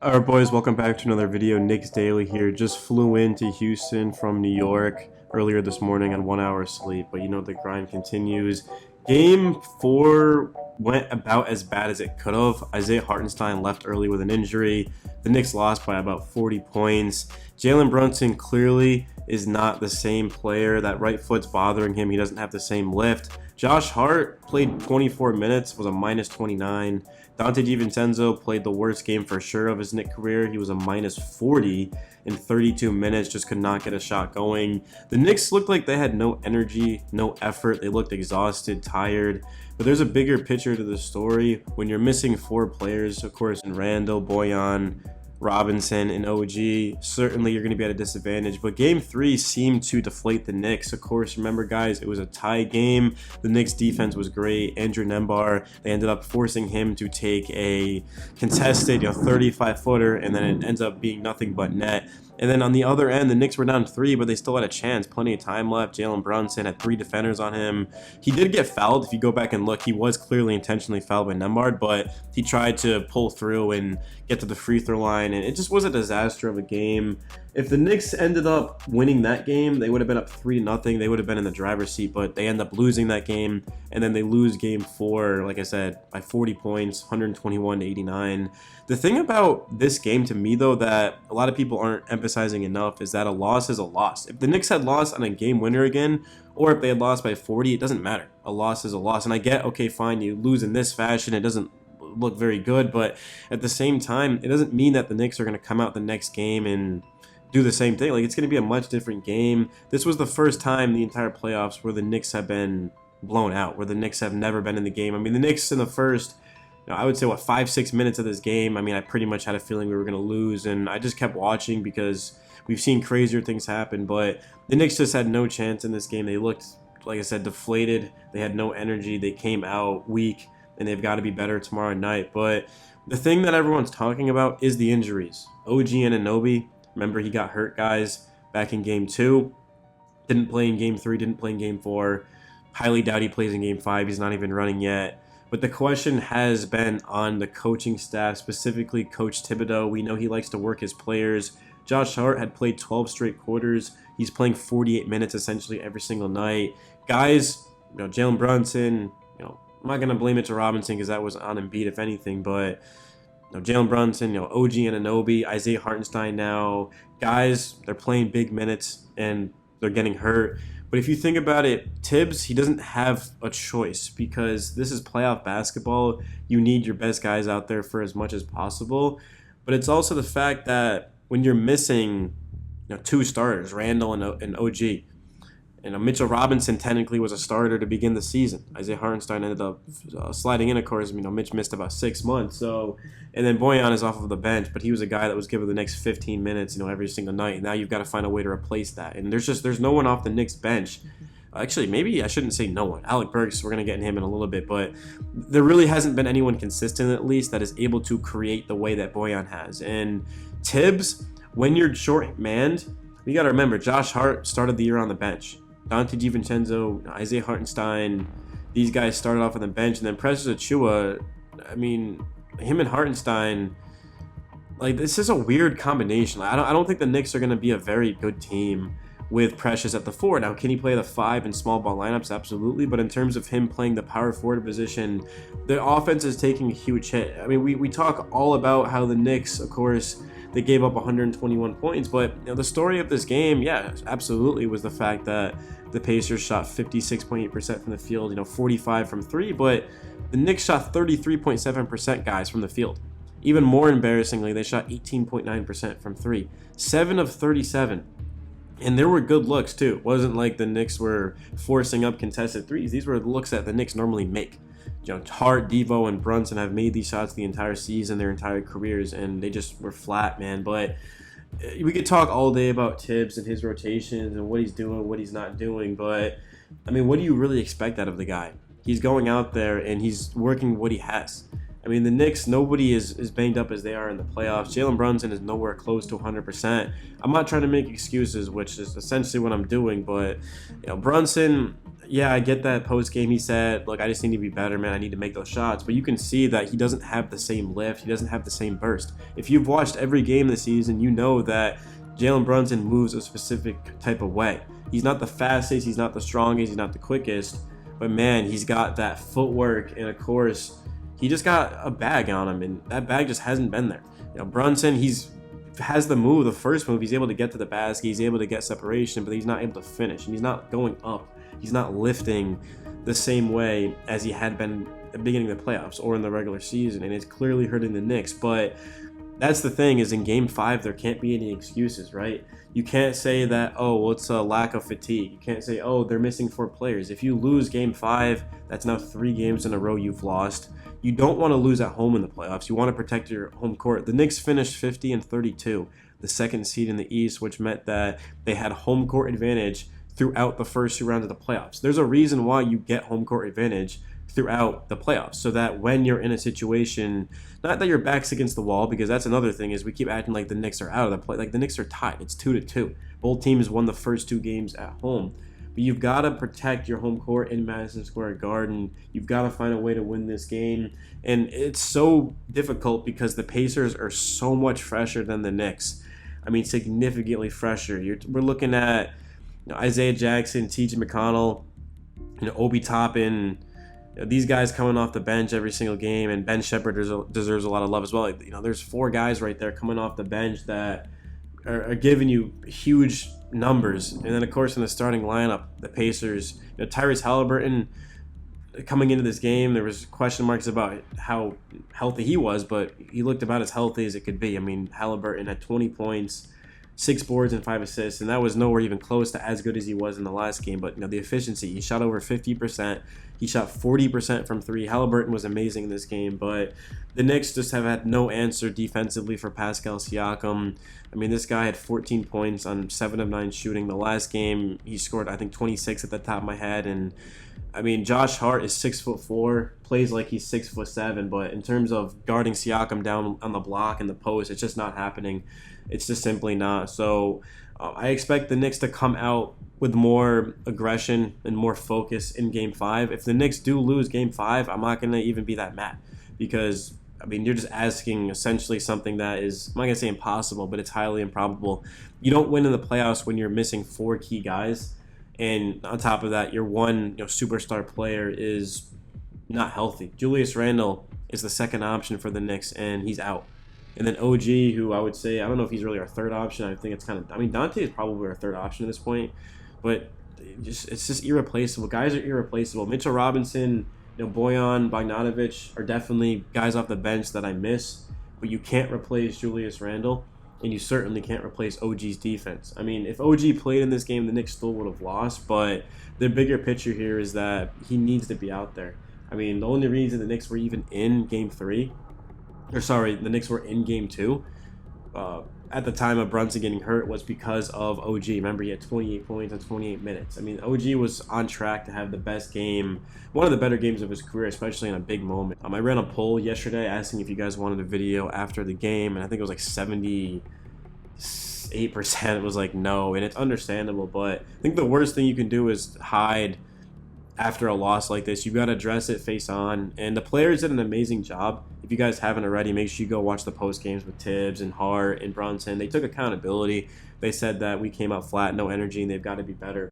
Alright boys, welcome back to another video. Knicks Daily here. Just flew into Houston from New York earlier this morning on 1 hour sleep, but you know the grind continues. Game 4 went about as bad as it could have. Isaiah Hartenstein left early with an injury. The Knicks lost by about 40 points. Jalen Brunson clearly is not the same player. That right foot's bothering him. He doesn't have the same lift. Josh Hart played 24 minutes, was a minus 29. Dante DiVincenzo played the worst game for sure of his Knicks career. He was a minus 40 in 32 minutes, just could not get a shot going. The Knicks looked like they had no energy, no effort. They looked exhausted, tired. But there's a bigger picture to the story. When you're missing 4 players, of course, in Randall, Bojan, Robinson, and OG, certainly you're going to be at a disadvantage. But game 3 seemed to deflate the Knicks. Of course, remember guys, it was a tie game. The Knicks defense was great. Andrew Nembar, they ended up forcing him to take a contested 35-footer, and then it ends up being nothing but net. And then on the other end, the Knicks were down 3, but they still had a chance. Plenty of time left. Jalen Brunson had 3 defenders on him. He did get fouled. If you go back and look, he was clearly intentionally fouled by Nembhard, but he tried to pull through and get to the free throw line, and it just was a disaster of a game. If the Knicks ended up winning that game, they would have been up 3-0. They would have been in the driver's seat, but they end up losing that game, and then they lose game 4, like I said, by 40 points, 121-89. The thing about this game to me, though, that a lot of people aren't emphasizing enough is that a loss is a loss. If the Knicks had lost on a game winner again, or if they had lost by 40, it doesn't matter. A loss is a loss. And I get, okay, fine, you lose in this fashion, it doesn't look very good, but at the same time, it doesn't mean that the Knicks are going to come out the next game and do the same thing. Like, it's going to be a much different game. This was the first time the entire playoffs where the Knicks have been blown out, where the Knicks have never been in the game. I mean, the Knicks in the first, I would say, 5-6 minutes of this game, I mean, I pretty much had a feeling we were going to lose, and I just kept watching because we've seen crazier things happen, but the Knicks just had no chance in this game. They looked, like I said, deflated. They had no energy. They came out weak, and they've got to be better tomorrow night. But the thing that everyone's talking about is the injuries. OG Anunoby, remember, he got hurt, guys, back in game 2. Didn't play in game 3, didn't play in game 4. Highly doubt he plays in game 5. He's not even running yet. But the question has been on the coaching staff, specifically Coach Thibodeau. We know he likes to work his players. Josh Hart had played 12 straight quarters. He's playing 48 minutes essentially every single night. Guys, Jalen Brunson, I'm not going to blame it to Robinson because that was on Embiid, if anything, but Jalen Brunson, OG Anunoby, Isaiah Hartenstein now. Guys, they're playing big minutes and they're getting hurt. But if you think about it, Tibbs, he doesn't have a choice because this is playoff basketball. You need your best guys out there for as much as possible. But it's also the fact that when you're missing 2 starters, Randall and OG, Mitchell Robinson technically was a starter to begin the season. Isaiah Hartenstein ended up sliding in, of course. Mitch missed about 6 months. And then Bojan is off of the bench, but he was a guy that was given the next 15 minutes, every single night. And now you've got to find a way to replace that. And there's no one off the Knicks bench. Actually, maybe I shouldn't say no one. Alec Burks, we're going to get him in a little bit, but there really hasn't been anyone consistent, at least, that is able to create the way that Bojan has. And Tibbs, when you're short-manned, you got to remember, Josh Hart started the year on the bench. Dante DiVincenzo, Isaiah Hartenstein, these guys started off on the bench, and then Precious Achiuwa, him and Hartenstein, this is a weird combination. I don't think the Knicks are going to be a very good team with Precious at the 4. Now, can he play the 5 in small ball lineups? Absolutely, but in terms of him playing the power forward position, the offense is taking a huge hit. We talk all about how the Knicks, of course, they gave up 121 points, but the story of this game, yeah, absolutely, was the fact that the Pacers shot 56.8% from the field, 45 from 3, but the Knicks shot 33.7%, guys, from the field. Even more embarrassingly, they shot 18.9% from 3, 7 of 37. And there were good looks, too. It wasn't like the Knicks were forcing up contested threes. These were looks that the Knicks normally make. Hart, Devo, and Brunson have made these shots the entire season, their entire careers, and they just were flat, man. But we could talk all day about Tibbs and his rotations and what he's doing, what he's not doing. But, what do you really expect out of the guy? He's going out there and he's working what he has. The Knicks, nobody is banged up as they are in the playoffs. Jalen Brunson is nowhere close to 100%. I'm not trying to make excuses, which is essentially what I'm doing, but Brunson, yeah, I get that post game he said, look, I just need to be better, man. I need to make those shots. But you can see that he doesn't have the same lift. He doesn't have the same burst. If you've watched every game this season, you know that Jalen Brunson moves a specific type of way. He's not the fastest, he's not the strongest, he's not the quickest, but man, he's got that footwork, and of course, he just got a bag on him, and that bag just hasn't been there. You know, Brunson, has the move, the first move, he's able to get to the basket, he's able to get separation, but he's not able to finish, and he's not going up. He's not lifting the same way as he had been at the beginning of the playoffs or in the regular season, and it's clearly hurting the Knicks. But that's the thing, is in game 5 there can't be any excuses, right? You can't say that, oh, well, it's a lack of fatigue. You can't say, oh, they're missing 4 players. If you lose game 5, that's now 3 games in a row you've lost. You don't want to lose at home in the playoffs. You want to protect your home court. The Knicks finished 50-32, the second seed in the East, which meant that they had home court advantage throughout the first 2 rounds of the playoffs. There's a reason why you get home court advantage throughout the playoffs, so that when you're in a situation, not that your back's against the wall, because that's another thing, is we keep acting like the Knicks are out of the play. Like, the Knicks are tied. It's 2-2. Both teams won the first 2 games at home. But you've got to protect your home court in Madison Square Garden. You've got to find a way to win this game. And it's so difficult because the Pacers are so much fresher than the Knicks. I mean, significantly fresher. We're looking at Isaiah Jackson, T.J. McConnell, Obi Toppin, these guys coming off the bench every single game, and Ben Shepherd deserves a lot of love as well. There's 4 guys right there coming off the bench that are giving you huge numbers. And then, of course, in the starting lineup, the Pacers, Tyrese Halliburton coming into this game, there was question marks about how healthy he was, but he looked about as healthy as it could be. I mean, Halliburton had 20 points, 6 boards and 5 assists, and that was nowhere even close to as good as he was in the last game. But the efficiency, he shot over 50%. He shot 40% from 3. Halliburton was amazing in this game, but the Knicks just have had no answer defensively for Pascal Siakam. I mean, this guy had 14 points on 7 of 9 shooting. The last game, he scored, I think, 26 at the top of my head. And I mean, Josh Hart is 6'4", plays like he's 6'7", but in terms of guarding Siakam down on the block and the post, it's just not happening. It's just simply not. So I expect the Knicks to come out with more aggression and more focus in Game 5. If the Knicks do lose Game 5, I'm not going to even be that mad, because I mean, you're just asking essentially something that is, I'm not going to say impossible, but it's highly improbable. You don't win in the playoffs when you're missing 4 key guys, and on top of that, your one superstar player is not healthy. Julius Randle is the second option for the Knicks, and he's out. And then OG, who I would say, I don't know if he's really our third option. I think it's kind of, I mean, Dante is probably our third option at this point, but it's just irreplaceable. Guys are irreplaceable. Mitchell Robinson, Bojan Bogdanovic are definitely guys off the bench that I miss, but you can't replace Julius Randle, and you certainly can't replace OG's defense. I mean, if OG played in this game, the Knicks still would have lost, but the bigger picture here is that he needs to be out there. I mean, the only reason the Knicks were even in Game 3, the Knicks were in Game 2 at the time of Brunson getting hurt was because of OG. Remember, he had 28 points in 28 minutes. I mean, OG was on track to have the best game, one of the better games of his career, especially in a big moment. I ran a poll yesterday asking if you guys wanted a video after the game, and I think it was like 78% was like no, and it's understandable, but I think the worst thing you can do is hide after a loss like this. You got to address it face on, and the players did an amazing job. If you guys haven't already, make sure you go watch the post games with Tibbs and Hart and Brunson. They took accountability. They said that we came out flat, no energy, and they've got to be better.